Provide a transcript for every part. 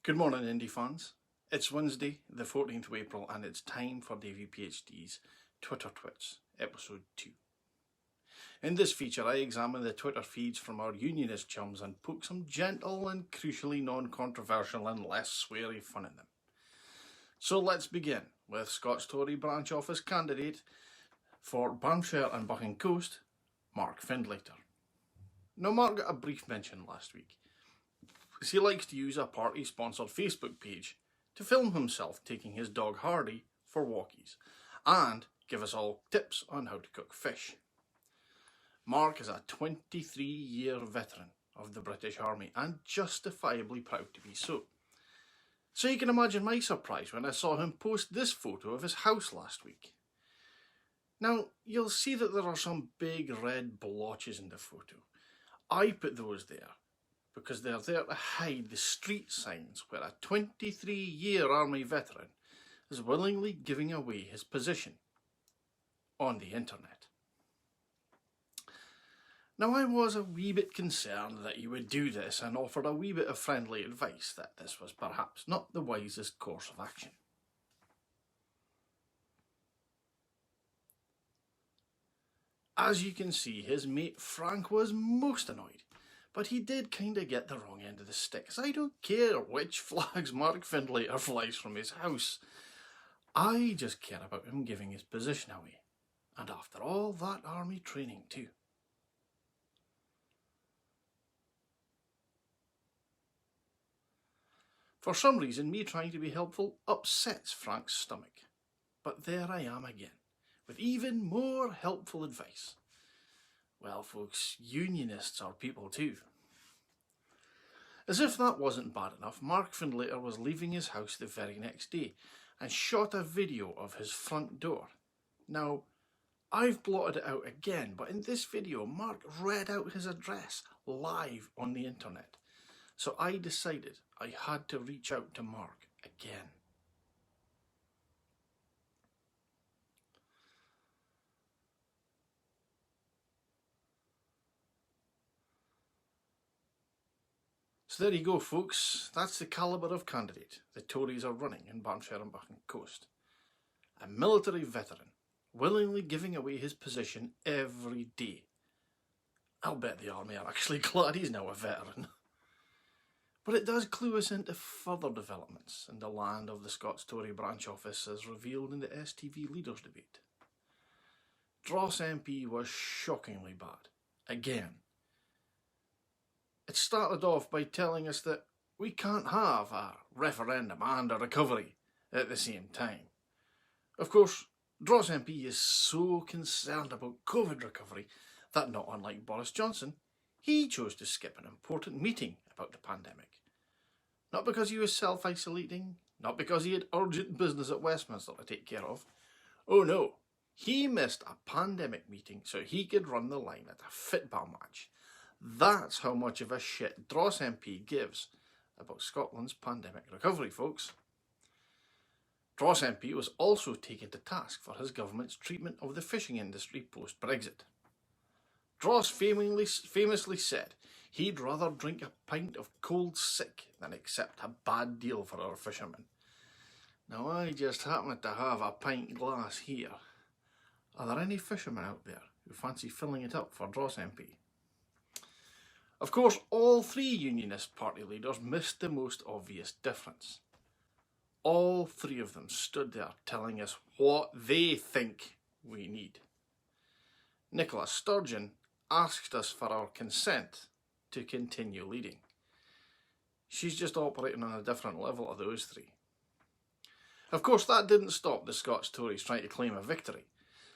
Good morning, Indy fans. It's Wednesday, the 14th of April, and it's time for DaviePHD's Twitter Twits, episode 2. In this feature, I examine the Twitter feeds from our Unionist chums and poke some gentle and crucially non-controversial and less sweary fun in them. So let's begin with Scots Tory branch office candidate for Banffshire and Buchan Coast, Mark Finlay. Now, Mark got a brief mention last week, as he likes to use a party-sponsored Facebook page to film himself taking his dog Hardy for walkies and give us all tips on how to cook fish. Mark is a 23-year veteran of the British Army and justifiably proud to be so. So you can imagine my surprise when I saw him post this photo of his house last week. Now, you'll see that there are some big red blotches in the photo. I put those there because they're there to hide the street signs where a 23-year army veteran is willingly giving away his position on the internet. Now, I was a wee bit concerned that you would do this and offered a wee bit of friendly advice that this was perhaps not the wisest course of action. As you can see, his mate Frank was most annoyed. But he did kind of get the wrong end of the stick, as I don't care which flags Mark Finlay flies from his house. I just care about him giving his position away. And after all that army training too. For some reason, me trying to be helpful upsets Frank's stomach. But there I am again, with even more helpful advice. Well, folks, Unionists are people too. As if that wasn't bad enough, Mark Finlay was leaving his house the very next day and shot a video of his front door. Now, I've blotted it out again, but in this video, Mark read out his address live on the internet. So I decided I had to reach out to Mark again. So there you go, folks. That's the calibre of candidate the Tories are running in Banffshire and Buchan Coast. A military veteran, willingly giving away his position every day. I'll bet the army are actually glad he's now a veteran. But it does clue us into further developments in the land of the Scots Tory branch office as revealed in the STV Leaders debate. Dross MP was shockingly bad. Again. It started off by telling us that we can't have a referendum and a recovery at the same time. Of course, Dross MP is so concerned about COVID recovery that, not unlike Boris Johnson, he chose to skip an important meeting about the pandemic. Not because he was self-isolating, not because he had urgent business at Westminster to take care of. Oh no, he missed a pandemic meeting so he could run the line at a football match. That's how much of a shit Dross MP gives about Scotland's pandemic recovery, folks. Dross MP was also taken to task for his government's treatment of the fishing industry post-Brexit. Dross famously said he'd rather drink a pint of cold sick than accept a bad deal for our fishermen. Now, I just happen to have a pint glass here. Are there any fishermen out there who fancy filling it up for Dross MP? Of course, all three Unionist party leaders missed the most obvious difference. All three of them stood there telling us what they think we need. Nicola Sturgeon asked us for our consent to continue leading. She's just operating on a different level to those three. Of course, that didn't stop the Scots Tories trying to claim a victory,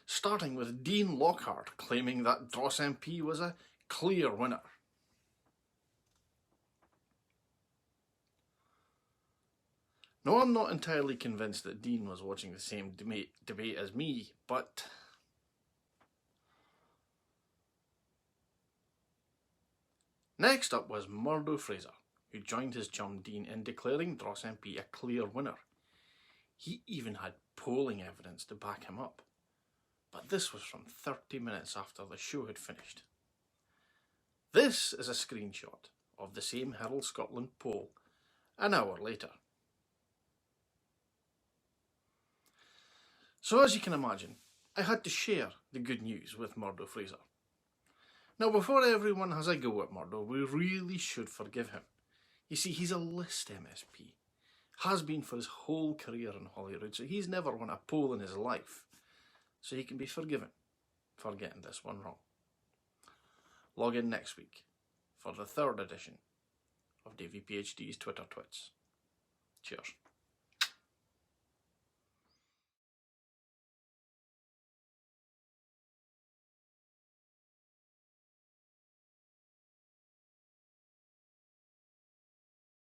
starting with Dean Lockhart claiming that Dross MP was a clear winner. Now, I'm not entirely convinced that Dean was watching the same debate as me, but next up was Murdo Fraser, who joined his chum Dean in declaring Dross MP a clear winner. He even had polling evidence to back him up. But this was from 30 minutes after the show had finished. This is a screenshot of the same Herald Scotland poll an hour later. So as you can imagine, I had to share the good news with Murdo Fraser. Now, before everyone has a go at Murdo, we really should forgive him. You see, he's a list MSP. Has been for his whole career in Holyrood, so he's never won a poll in his life. So he can be forgiven for getting this one wrong. Log in next week for the 3rd edition of DaviePHD's Twitter Twits. Cheers.